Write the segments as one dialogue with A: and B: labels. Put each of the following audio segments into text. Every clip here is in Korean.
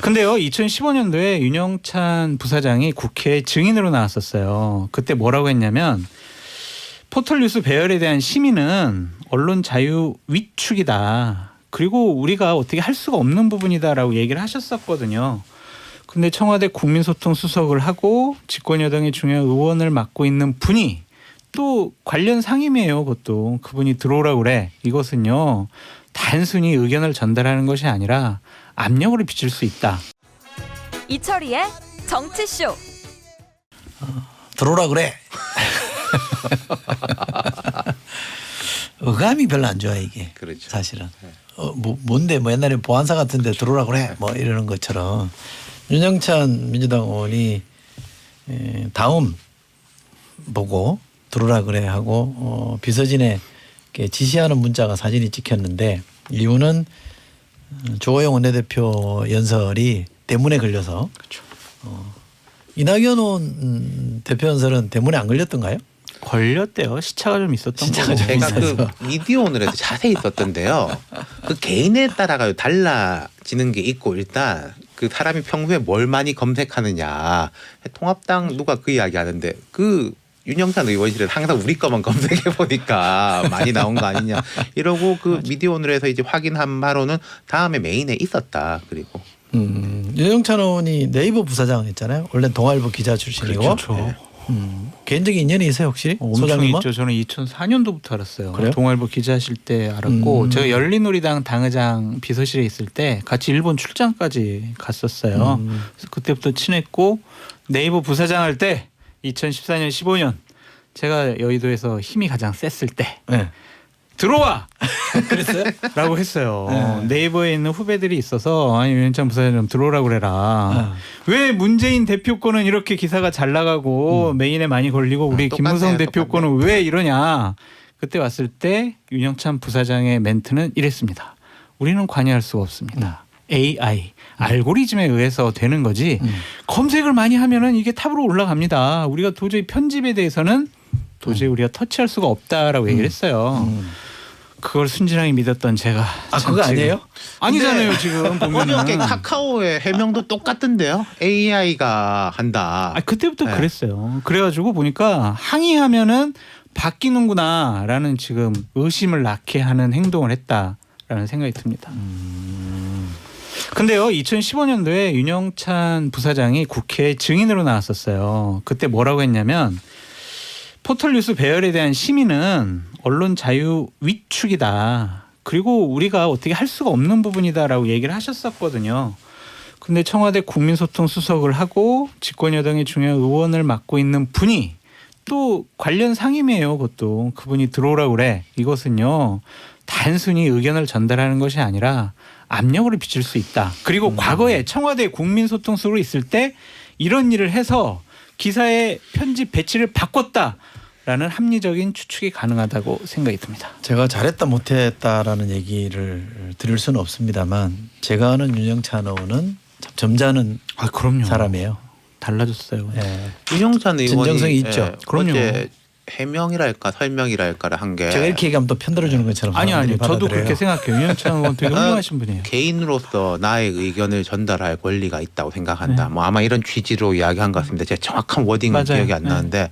A: 근데요, 2015년도에 윤영찬 부사장이 국회 증인으로 나왔었어요. 그때 뭐라고 했냐면 포털뉴스 배열에 대한 심의는 언론 자유 위축이다. 그리고 우리가 어떻게 할 수가 없는 부분이다라고 얘기를 하셨었거든요. 근데 청와대 국민소통 수석을 하고 집권여당의 중요한 의원을 맡고 있는 분이 또 관련 상임이에요. 그것도 그분이 들어오라고 그래. 이것은요, 단순히 의견을 전달하는 것이 아니라 압력으로 비칠 수 있다.
B: 이철이의 정치쇼.
C: 들어오라 그래. 어감이 별로 안 좋아 이게.
D: 그렇죠.
C: 사실은. 뭔데 뭐 옛날에 보안사 같은데 들어오라 그래. 뭐 이러는 것처럼 윤영찬 민주당 의원이 다음 보고 들어오라 그래 하고 비서진에 지시하는 문자가 사진이 찍혔는데 이유는 조호영 원내대표 연설이 대문에 걸려서.
A: 그렇죠.
C: 이낙연 의원 대표 연설은 대문에 안 걸렸던가요?
A: 걸렸대요. 시차가 좀 있었던
C: 시차가
A: 거고.
C: 좀
D: 제가
C: 있어서.
D: 그 미디어 오늘에서 자세히 썼던데요. 그 개인에 따라가 달라지는 게 있고 일단 그 사람이 평소에 뭘 많이 검색하느냐. 통합당 누가 그 이야기 하는데 그 윤영찬 의원실에 항상 우리 거만 검색해 보니까 많이 나온 거 아니냐 이러고 그 미디어 오늘에서 이제 확인한 바로는 다음에 메인에 있었다. 그리고
C: 윤영찬 의원이 네이버 부사장 했잖아요. 원래 동아일보 기자 출신이고.
A: 그렇죠.
C: 개인적인 인연이 있어요 혹시?
A: 엄청
C: 소장님은?
A: 있죠. 저는 2004년도부터 알았어요.
C: 그래요?
A: 동아일보 기자하실 때 알았고 제가 열린우리당 당의장 비서실에 있을 때 같이 일본 출장까지 갔었어요. 그래서 그때부터 친했고 네이버 부사장 할 때 2014년 15년 제가 여의도에서 힘이 가장 셌을 때
C: 네.
A: 들어와!
C: 그랬어요?
A: 라고 했어요.
C: 네.
A: 네이버에 있는 후배들이 있어서 아니 윤영찬 부사장 좀 들어오라고 그래라. 왜 문재인 대표 거는 이렇게 기사가 잘 나가고 메인에 많이 걸리고 우리
D: 똑같네요,
A: 김무성 대표
D: 똑같네.
A: 거는 왜 이러냐. 그때 왔을 때 윤영찬 부사장의 멘트는 이랬습니다. 우리는 관여할 수가 없습니다. AI 알고리즘에 의해서 되는 거지 검색을 많이 하면은 이게 탑으로 올라갑니다. 우리가 도저히 편집에 대해서는 도저히 우리가 터치할 수가 없다라고 얘기를 했어요. 그걸 순진하게 믿었던 제가.
C: 아
A: 참
C: 그거
A: 지금-
C: 아니에요?
A: 아니잖아요 지금 보면은.
D: 어저께 카카오의 해명도 똑같던데요. AI가 한다.
A: 아, 그때부터
D: 네.
A: 그랬어요. 그래가지고 보니까 항의하면은 바뀌는구나라는 지금 의심을 낳게 하는 행동을 했다라는 생각이 듭니다. 근데요, 2015년도에 윤영찬 부사장이 국회 증인으로 나왔었어요. 그때 뭐라고 했냐면 포털뉴스 배열에 대한 심의는 언론 자유 위축이다. 그리고 우리가 어떻게 할 수가 없는 부분이다라고 얘기를 하셨었거든요. 근데 청와대 국민소통 수석을 하고 집권여당의 중요한 의원을 맡고 있는 분이 또 관련 상임이에요. 그것도 그분이 들어오라고 그래. 이것은요, 단순히 의견을 전달하는 것이 아니라 압력으로 비칠 수 있다. 그리고 과거에 청와대 국민소통수로 있을 때 이런 일을 해서 기사의 편집 배치를 바꿨다라는 합리적인 추측이 가능하다고 생각이 듭니다.
C: 제가 잘했다 못했다라는 얘기를 드릴 수는 없습니다만 제가 아는 윤영찬 의원은 참 점잖은
A: 아, 그럼요.
C: 사람이에요.
A: 달라졌어요.
C: 예.
D: 윤영찬 의원이
C: 진정성이 있죠.
A: 그럼요.
D: 어제 해명이랄까 설명이랄까를 한 게
C: 제가 이렇게 얘기하면 또 편들어주는 것처럼
A: 아니요.
C: 사람들이
A: 저도
C: 받아들여요.
A: 그렇게 생각해요. 윤영찬 의원 되게 훌륭하신 분이에요.
D: 개인으로서 나의 의견을 전달할 권리가 있다고 생각한다. 뭐 아마 이런 취지로 이야기한 것 같습니다. 제가 정확한 워딩은
A: 맞아요.
D: 기억이 안 나는데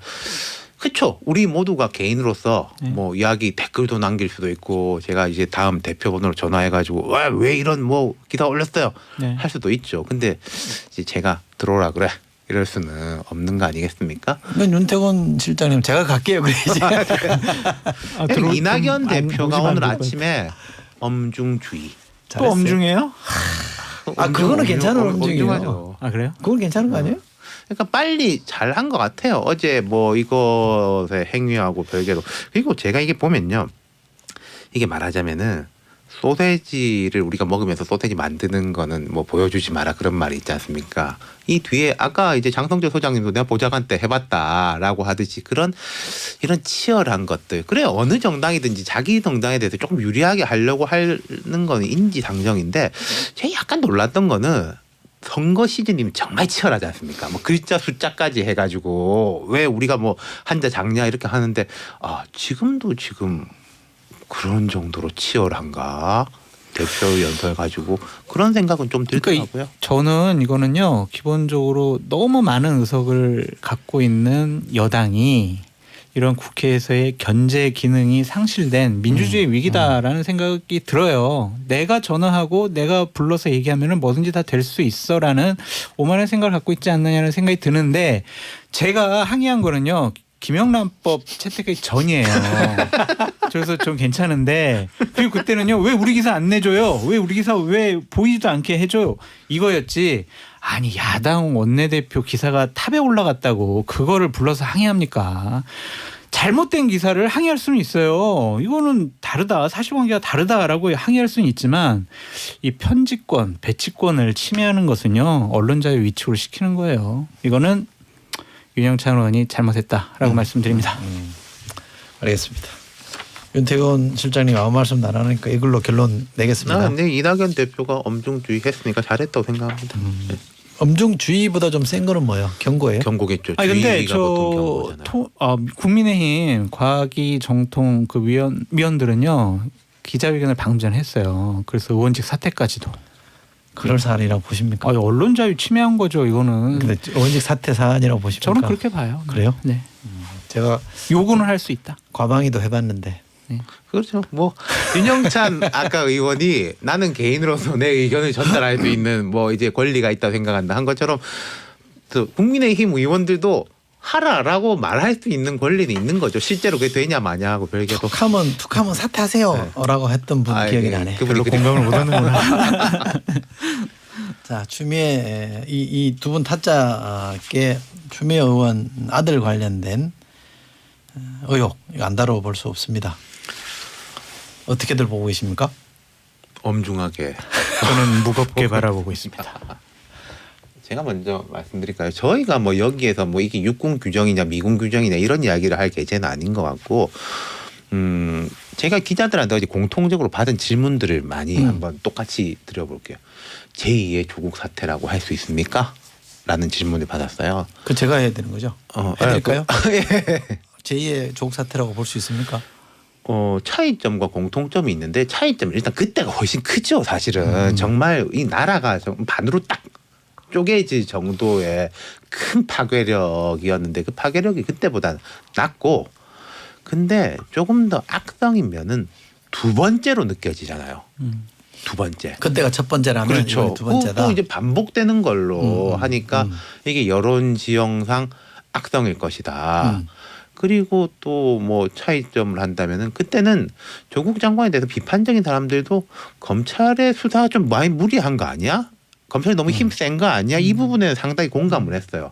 D: 그렇죠. 우리 모두가 개인으로서
A: 네.
D: 뭐 이야기 댓글도 남길 수도 있고 제가 이제 다음 대표번호로 전화해가지고 왜 이런 뭐 기사 올렸어요
A: 네.
D: 할 수도 있죠. 근데 이제 제가 들어오라 그래 이럴 수는 없는 거 아니겠습니까?
C: 그건 윤태곤 실장님 제가 갈게요 그래야지.
A: 아,
D: 이낙연 대표가
A: 오지
D: 오늘
A: 말고.
D: 아침에 엄중주의.
A: 또 엄중해요?
C: 아, 그거는 괜찮은 엄중이에요.
D: 엄중하죠.
A: 아, 그래요?
C: 그건 괜찮은 거 아니에요?
D: 그러니까 빨리 잘한 것 같아요. 어제 뭐 이것의 행위하고 별개로. 그리고 제가 이게 보면요. 이게 말하자면은 소세지를 우리가 먹으면서 소세지 만드는 거는 뭐 보여주지 마라 그런 말이 있지 않습니까? 이 뒤에 아까 이제 장성철 소장님도 내가 보좌관 때 해봤다라고 하듯이 그런 이런 치열한 것들. 그래 어느 정당이든지 자기 정당에 대해서 조금 유리하게 하려고 하는 거는 인지상정인데 제가 약간 놀랐던 거는 선거 시즌이면 정말 치열하지 않습니까? 뭐 글자 숫자까지 해가지고 왜 우리가 뭐 한자 장냐 이렇게 하는데 아 지금도 지금 그런 정도로 치열한가? 대표 연설 가지고 그런 생각은 좀 들더라고요.
A: 저는 이거는요 기본적으로 너무 많은 의석을 갖고 있는 여당이 이런 국회에서의 견제 기능이 상실된 민주주의 위기다라는 생각이 들어요. 내가 전화하고 내가 불러서 얘기하면 뭐든지 다 될 수 있어라는 오만한 생각을 갖고 있지 않느냐는 생각이 드는데 제가 항의한 거는요. 김영란법 채택하기 전이에요. 그래서 좀 괜찮은데 그리고 그때는요. 왜 우리 기사 안 내줘요? 왜 우리 기사 왜 보이지도 않게 해줘요? 이거였지. 아니 야당 원내대표 기사가 탑에 올라갔다고 그거를 불러서 항의합니까? 잘못된 기사를 항의할 수는 있어요. 이거는 다르다. 사실관계가 다르다라고 항의할 수는 있지만 이 편집권, 배치권을 침해하는 것은요. 언론 자유 위축을 시키는 거예요. 이거는 윤영찬 의원이 잘못했다라고 말씀드립니다.
C: 알겠습니다. 윤태곤 실장님 아무 말씀 안 하니까 이걸로 결론 내겠습니다.
D: 근데 이낙연 대표가 엄중주의했으니까 잘했다고 생각합니다. 네.
C: 엄중주의보다 좀 센 거는 뭐예요? 경고예요?
D: 경고겠죠.
A: 아니 근데
D: 주의가 보통 경고잖아요.
A: 국민의힘 과기 정통 그 위원들은요 기자회견을 방금 전에 했어요. 그래서 의원직 사퇴까지도.
C: 그럴 사안이라고 보십니까?
A: 언론 자유 침해한 거죠 이거는.
C: 근데 의원직 사퇴 사안이라고 보십니까?
A: 저는 그렇게 봐요.
C: 그래요?
A: 네.
C: 제가
A: 요구는 할 수 있다.
C: 과방위도 해봤는데
D: 그렇죠. 뭐 윤영찬 아까 의원이 나는 개인으로서 내 의견을 전달할 수 있는 뭐 이제 권리가 있다 생각한다 한 것처럼 그 국민의힘 의원들도 하라라고 말할 수 있는 권리는 있는 거죠. 실제로 그게 되냐 마냐 하고 별개로.
C: 툭하면 사퇴하세요라고 했던 분 기억이 나네.
D: 그분이
A: 공감을 못하는구나.
C: 자 추미애 이 두 분 타짜께 추미애 의원 아들 관련된 의혹 이거 안 다뤄볼 수 없습니다. 어떻게들 보고 계십니까?
D: 엄중하게.
A: 저는 무겁게 바라보고 있습니다.
D: 제가 먼저 말씀드릴까요? 저희가 뭐 여기에서 뭐 이게 육군 규정이냐 미군 규정이냐 이런 이야기를 할 계제는 아닌 것 같고, 제가 기자들한테 어제 공통적으로 받은 질문들을 많이 한번 똑같이 드려볼게요. 제2의 조국 사태라고 할 수 있습니까? 라는 질문을 받았어요.
C: 그 제가 해야 되는 거죠? 해드릴까요?
D: 예.
C: 제2의 조국 사태라고 볼 수 있습니까?
D: 차이점과 공통점이 있는데 차이점은 일단 그때가 훨씬 크죠. 사실은 정말 이 나라가 반으로 딱 쪼개질 정도의 큰 파괴력이었는데 그 파괴력이 그때보다 낮고, 근데 조금 더 악성인 면은 두 번째로 느껴지잖아요. 두 번째.
C: 그때가 첫 번째라면
D: 그렇죠.
C: 이번이 두 번째다.
D: 또 이제 반복되는 걸로 하니까 이게 여론 지형상 악성일 것이다. 그리고 또 뭐 차이점을 한다면은 그때는 조국 장관에 대해서 비판적인 사람들도 검찰의 수사가 좀 많이 무리한 거 아니야? 검찰이 너무 힘센 거 아니야? 이 부분에는 상당히 공감을 했어요.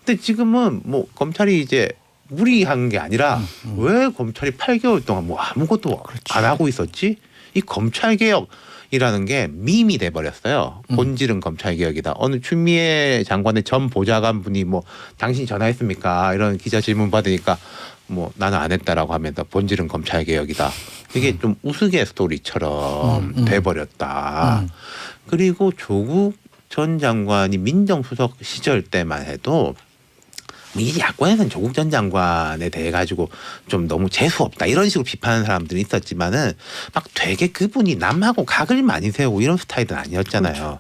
D: 근데 지금은 뭐 검찰이 이제 무리한 게 아니라 왜 검찰이 8개월 동안 뭐 아무것도 안 하고 있었지? 이 검찰 개혁이라는 게 밈이 돼 버렸어요. 본질은 검찰 개혁이다. 어느 추미애 장관의 전 보좌관 분이 뭐 당신 전화했습니까? 이런 기자 질문 받으니까 뭐 나는 안 했다라고 하면서 본질은 검찰 개혁이다. 이게 좀 우스갯소리처럼 돼 버렸다. 그리고 조국 전 장관이 민정수석 시절 때만 해도 이 야권에서는 조국 전 장관에 대해 가지고 좀 너무 재수 없다 이런 식으로 비판하는 사람들이 있었지만은 막 되게 그분이 남하고 각을 많이 세우고 이런 스타일은 아니었잖아요. 그렇죠.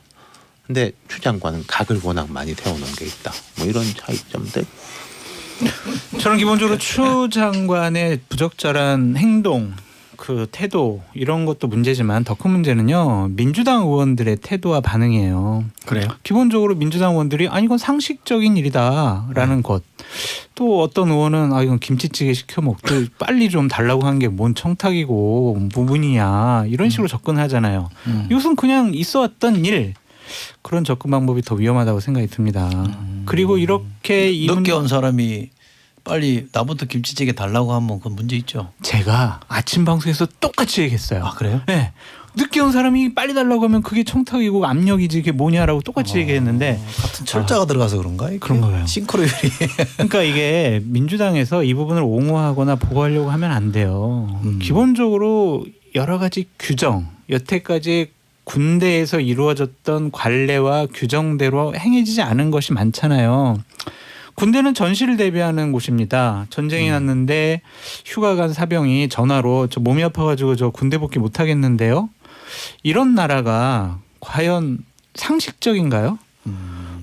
D: 근데 추 장관은 각을 워낙 많이 세우는 게 있다. 뭐 이런 차이점들.
A: 저는 기본적으로 추 장관의 부적절한 행동, 그 태도 이런 것도 문제지만 더 큰 문제는요 민주당 의원들의 태도와 반응이에요.
C: 그래요?
A: 기본적으로 민주당 의원들이 아니 이건 상식적인 일이다라는 것. 또 어떤 의원은 이건 김치찌개 시켜 먹고 빨리 좀 달라고 한 게 뭔 청탁이고 부분이야 이런 식으로 접근하잖아요. 이것은 그냥 있어왔던 일. 그런 접근 방법이 더 위험하다고 생각이 듭니다. 그리고 이렇게
C: 늦게 온 사람이 빨리 나부터 김치찌개 달라고 하면 그건 문제 있죠.
A: 제가 아침 방송에서 똑같이 얘기했어요.
C: 아 그래요?
A: 네. 늦게 온 사람이 빨리 달라고 하면 그게 청탁이고 압력이지 그게 뭐냐라고 똑같이 얘기했는데
C: 같은 철자가 들어가서 그런가?
A: 그런 거예요.
C: 싱크로율이.
A: 그러니까 이게 민주당에서 이 부분을 옹호하거나 보호하려고 하면 안 돼요. 기본적으로 여러 가지 규정, 여태까지 군대에서 이루어졌던 관례와 규정대로 행해지지 않은 것이 많잖아요. 군대는 전시를 대비하는 곳입니다. 전쟁이 났는데 휴가 간 사병이 전화로 저 몸이 아파가지고 저 군대 복귀 못 하겠는데요. 이런 나라가 과연 상식적인가요?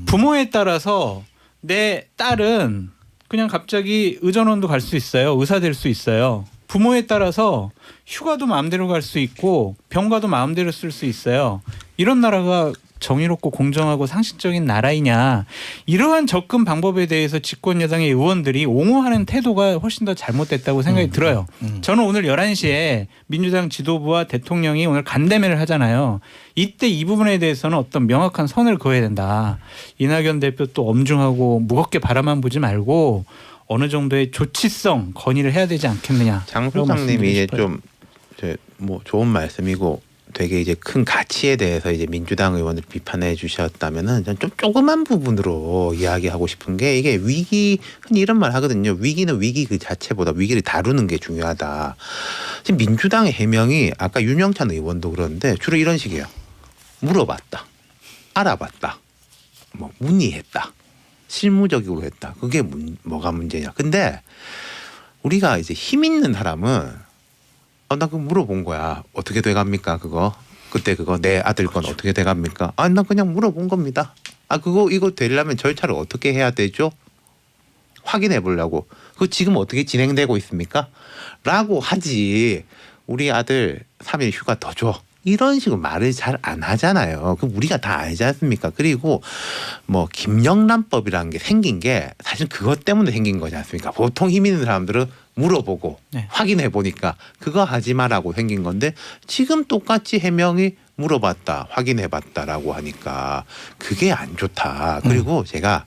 A: 부모에 따라서 내 딸은 그냥 갑자기 의전원도 갈 수 있어요. 의사 될 수 있어요. 부모에 따라서 휴가도 마음대로 갈 수 있고 병가도 마음대로 쓸 수 있어요. 이런 나라가 정의롭고 공정하고 상식적인 나라이냐. 이러한 접근 방법에 대해서 집권 여당의 의원들이 옹호하는 태도가 훨씬 더 잘못됐다고 생각이 들어요. 저는 오늘 11시에 민주당 지도부와 대통령이 오늘 간담회를 하잖아요. 이때 이 부분에 대해서는 어떤 명확한 선을 그어야 된다. 이낙연 대표 또 엄중하고 무겁게 바라만 보지 말고 어느 정도의 조치성 건의를 해야 되지 않겠느냐.
D: 장 소장님이 이제 좀 뭐 좋은 말씀이고 되게 이제 큰 가치에 대해서 이제 민주당 의원을 비판해 주셨다면은 좀 조그만 부분으로 이야기하고 싶은 게 이게 위기 흔히 이런 말 하거든요. 위기는 위기 그 자체보다 위기를 다루는 게 중요하다. 지금 민주당의 해명이 아까 윤영찬 의원도 그러는데 주로 이런 식이에요. 물어봤다, 알아봤다, 뭐 문의했다, 실무적으로 했다. 그게 뭐가 문제냐? 근데 우리가 이제 힘 있는 사람은 나 그거 물어본 거야. 어떻게 돼갑니까 그거? 그때 그거 내 아들 건 어떻게 돼갑니까? 나 그냥 물어본 겁니다. 이거 되려면 절차를 어떻게 해야 되죠? 확인해 보려고. 그거 지금 어떻게 진행되고 있습니까? 라고 하지. 우리 아들 3일 휴가 더 줘. 이런 식으로 말을 잘 안 하잖아요. 그 우리가 다 알지 않습니까? 그리고 뭐 김영란법이라는 게 생긴 게 사실 그것 때문에 생긴 거지 않습니까? 보통 힘 있는 사람들은 물어보고 확인해 보니까 그거 하지 마라고 생긴 건데 지금 똑같이 해명이 물어봤다, 확인해 봤다라고 하니까 그게 안 좋다. 그리고 제가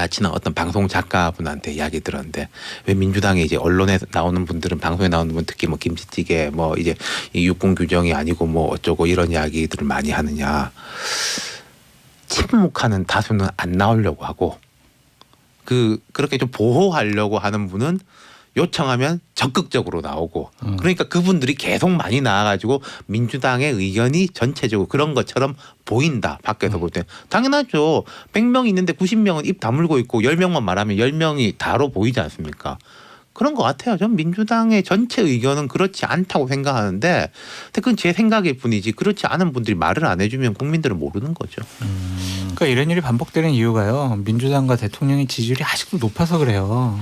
D: 지난 어떤 방송 작가분한테 이야기 들었는데 왜 민주당에 이제 언론에 나오는 분들은 방송에 나오는 분 특히 뭐 김치찌개 뭐 이제 이 육군 규정이 아니고 뭐 어쩌고 이런 이야기들을 많이 하느냐. 침묵하는 다수는 안 나오려고 하고 그렇게 좀 보호하려고 하는 분은 요청하면 적극적으로 나오고 그러니까 그분들이 계속 많이 나와가지고 민주당의 의견이 전체적으로 그런 것처럼 보인다. 밖에서 볼 때. 당연하죠. 100명 있는데 90명은 입 다물고 있고 10명만 말하면 10명이 다로 보이지 않습니까? 그런 것 같아요. 전 민주당의 전체 의견은 그렇지 않다고 생각하는데 그건 제 생각일 뿐이지 그렇지 않은 분들이 말을 안 해주면 국민들은 모르는 거죠.
A: 그러니까 이런 일이 반복되는 이유가요. 민주당과 대통령의 지지율이 아직도 높아서 그래요.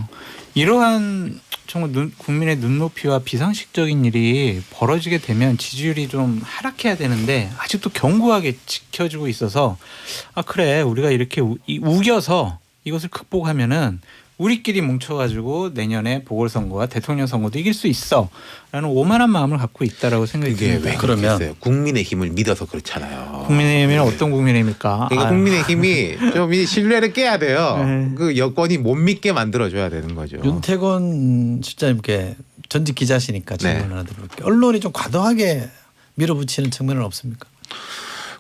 A: 이러한 정말 국민의 눈높이와 비상식적인 일이 벌어지게 되면 지지율이 좀 하락해야 되는데 아직도 견고하게 지켜지고 있어서 그래 우리가 이렇게 우겨서 이것을 극복하면은 우리끼리 뭉쳐가지고 내년에 보궐선거와 대통령 선거도 이길 수 있어라는 오만한 마음을 갖고 있다라고 생각이 듭니다.
D: 왜 그러면 국민의힘을 믿어서 그렇잖아요.
A: 국민의힘은 어떤 국민의힘입니까?
D: 그러니까 국민의힘이 좀 이 신뢰를 깨야 돼요.
A: 네.
D: 그 여권이 못 믿게 만들어줘야 되는 거죠.
C: 윤태곤 실장님께 전직 기자시니까 질문 하나 드려볼게요. 언론이 좀 과도하게 밀어붙이는 측면은 없습니까?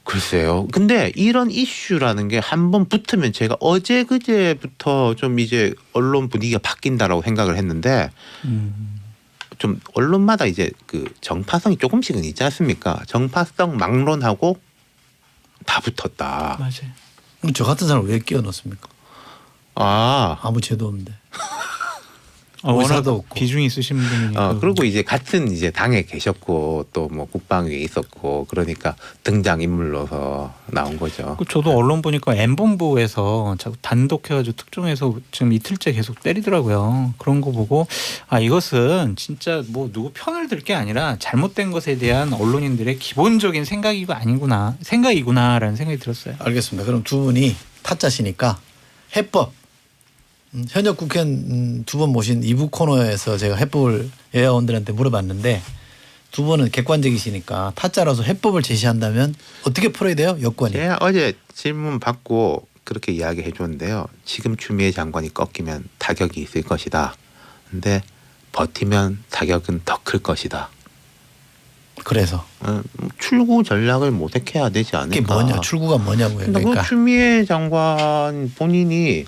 D: 글쎄요. 근데 이런 이슈라는 게 한번 붙으면 제가 어제 그제부터 좀 이제 언론 분위기가 바뀐다라고 생각을 했는데 좀 언론마다 이제 그 정파성이 조금씩은 있지 않습니까? 정파성 막론하고 다 붙었다.
C: 맞아요. 그럼 저 같은 사람 왜 끼워 넣습니까? 아무 죄도 없는데. 의사도 없고
A: 비중이 있으신 분이니까.
D: 그리고 이제 같은 이제 당에 계셨고 또 뭐 국방위에 있었고 그러니까 등장 인물로서 나온 거죠.
A: 저도 언론 보니까 M본부에서 자꾸 단독해가지고 특종해서 지금 이틀째 계속 때리더라고요. 그런 거 보고 이것은 진짜 뭐 누구 편을 들 게 아니라 잘못된 것에 대한 언론인들의 기본적인 생각이구나라는 생각이 들었어요.
C: 알겠습니다. 그럼 두 분이 타짜시니까 해법. 현역 국회의원 두 번 모신 2부 코너에서 제가 해법을 여야원들한테 물어봤는데 두 분은 객관적이시니까 타짜라서 해법을 제시한다면 어떻게 풀어야 돼요? 여권이.
D: 제가 어제 질문 받고 그렇게 이야기해 줬는데요. 지금 추미애 장관이 꺾이면 타격이 있을 것이다. 근데 버티면 타격은 더 클 것이다.
C: 그래서
D: 출구 전략을 모색해야 되지 않을까.
C: 그게 뭐냐? 출구가 뭐냐고요.
D: 그러니까 추미애 장관 본인이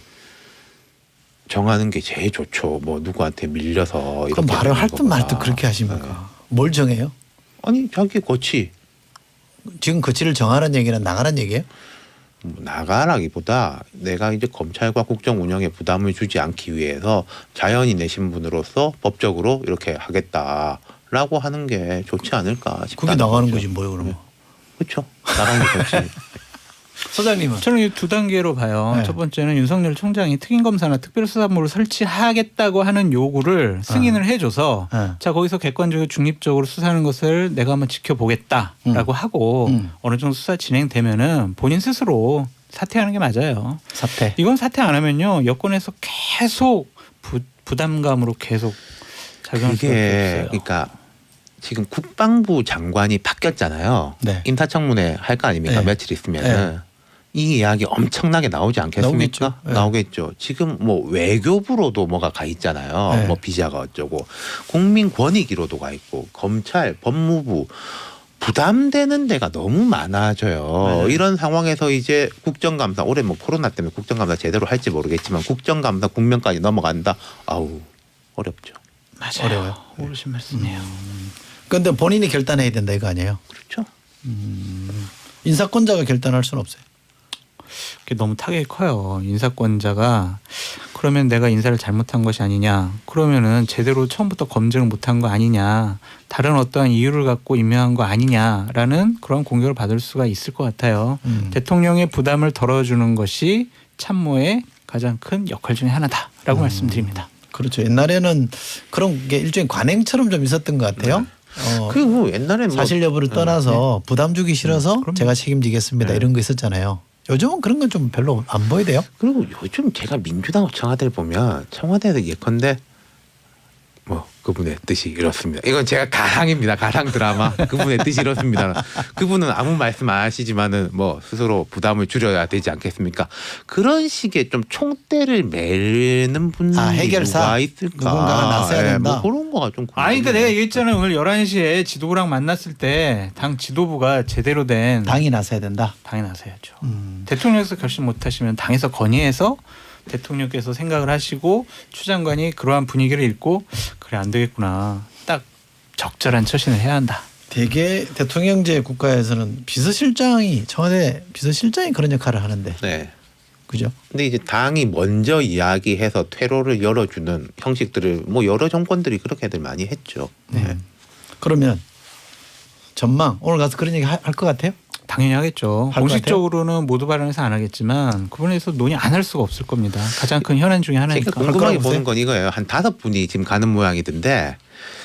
D: 정하는 게 제일 좋죠. 뭐 누구한테 밀려서
C: 그럼 말을 할 듯 말 듯 그렇게 하십니까? 뭘 정해요?
D: 아니 자기 거치.
C: 지금 거치를 정하라는 얘기는 나가라는 얘기예요?
D: 나가라기보다 내가 이제 검찰과 국정 운영에 부담을 주지 않기 위해서 자연히 내 신분으로서 법적으로 이렇게 하겠다라고 라고 하는 게 좋지 않을까 싶다.
C: 그게 나가는 거지 뭐요 그러면.
D: 그렇죠. 나가는 게 좋지.
C: 소장님은
A: 저는 이 두 단계로 봐요.
C: 네.
A: 첫 번째는 윤석열 총장이 특임검사나 특별수사부를 설치하겠다고 하는 요구를 승인을 해줘서
C: 네.
A: 자 거기서 객관적으로 중립적으로 수사하는 것을 내가 한번 지켜보겠다라고 하고 어느 정도 수사 진행되면은 본인 스스로 사퇴하는 게 맞아요.
C: 사퇴.
A: 이건 사퇴 안 하면요 여권에서 계속 부담감으로 계속 작용할 수밖에
D: 그게
A: 없어요.
D: 그러니까 지금 국방부 장관이 바뀌었잖아요.
C: 네.
D: 인사청문회 할 거 아닙니까?
C: 네.
D: 며칠 있으면은. 이 이야기 엄청나게 나오지 않겠습니까?
C: 나오겠죠. 네.
D: 나오겠죠. 지금 뭐 외교부로도 뭐가 가 있잖아요.
C: 네.
D: 뭐 비자가 어쩌고 국민권익위로도 가 있고 검찰, 법무부 부담되는 데가 너무 많아져요.
C: 네.
D: 이런 상황에서 이제 국정감사 올해 뭐 코로나 때문에 국정감사 제대로 할지 모르겠지만 국정감사 국면까지 넘어간다. 아우 어렵죠.
A: 맞아요.
C: 어려워요.
A: 옳으신 말씀이에요.
C: 그런데 본인이 결단해야 된다 이거 아니에요?
D: 그렇죠.
C: 인사권자가 결단할 수는 없어요.
A: 그게 너무 타격이 커요. 인사권자가 그러면 내가 인사를 잘못한 것이 아니냐. 그러면은 제대로 처음부터 검증을 못한 거 아니냐. 다른 어떠한 이유를 갖고 임명한 거 아니냐라는 그런 공격을 받을 수가 있을 것 같아요. 대통령의 부담을 덜어주는 것이 참모의 가장 큰 역할 중에 하나다라고 말씀드립니다.
C: 그렇죠. 옛날에는 그런 게 일종의 관행처럼 좀 있었던 것 같아요.
D: 그리고 옛날에 뭐
C: 사실 여부를 떠나서 부담 주기 싫어서
A: 그럼요.
C: 제가 책임지겠습니다
D: 네.
C: 이런 거 있었잖아요. 요즘은 그런 건 좀 별로 안 보이대요.
D: 그리고 요즘 제가 민주당 청와대를 보면 청와대에서 예컨대 뭐 그분의 뜻이 이렇습니다. 이건 제가 가상입니다. 가상 드라마. 그분의 뜻이 이렇습니다. 그분은 아무 말씀 안 하시지만은 뭐 스스로 부담을 줄여야 되지 않겠습니까? 그런 식의 좀 총대를 매는 분이
C: 해결사?
D: 누가 있을까?
C: 누군가가 나서야 된다?
D: 뭐 그런 거가 좀
A: 아니 그러니까 내가
D: 궁금해요.
A: 얘기했잖아요. 오늘 11시에 지도부랑 만났을 때 당 지도부가 제대로 된
C: 당이 나서야 된다.
A: 당이 나서야죠. 대통령께서 결심 못하시면 당에서 건의해서 대통령께서 생각을 하시고 추 장관이 그러한 분위기를 읽고 그래 안 되겠구나. 딱 적절한 처신을 해야 한다.
C: 대개 대통령제 국가에서는 비서실장이 청와대 비서실장이 그런 역할을 하는데
D: 네.
C: 그죠?
D: 근데 이제 당이 먼저 이야기해서 퇴로를 열어주는 형식들을 뭐 여러 정권들이 그렇게들 많이 했죠. 네.
C: 그러면 전망 오늘 가서 그런 얘기 할 것 같아요?
A: 당연히 하겠죠.
C: 할것
A: 공식적으로는 모두 발언해서 안 하겠지만 그분에서 논의 안 할 수가 없을 겁니다. 가장 큰 현안 중에
D: 제가
A: 하나니까.
D: 궁금하게
C: 거라고
D: 보는
C: 보세요?
D: 건 이거예요. 한 5분이 지금 가는 모양이던데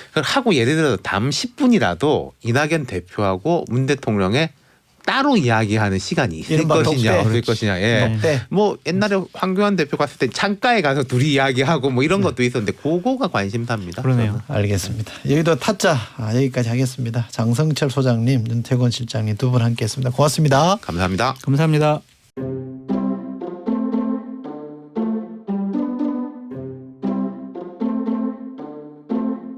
D: 그걸 하고 예를 들어서 다음 10분이라도 이낙연 대표하고 문 대통령의 따로 이야기하는 시간이 있을
C: 이른바
D: 것이냐
C: 독대.
D: 없을 것이냐. 예.
C: 넉대.
D: 뭐 옛날에 황교안 대표 갔을 때 창가에 가서 둘이 이야기하고 뭐 이런 것도 있었는데 그거가 관심사입니다.
A: 그러네요.
C: 알겠습니다. 여기도 타짜 여기까지 하겠습니다. 장성철 소장님, 윤태권 실장님 두 분 함께했습니다. 고맙습니다.
D: 감사합니다.
A: 감사합니다.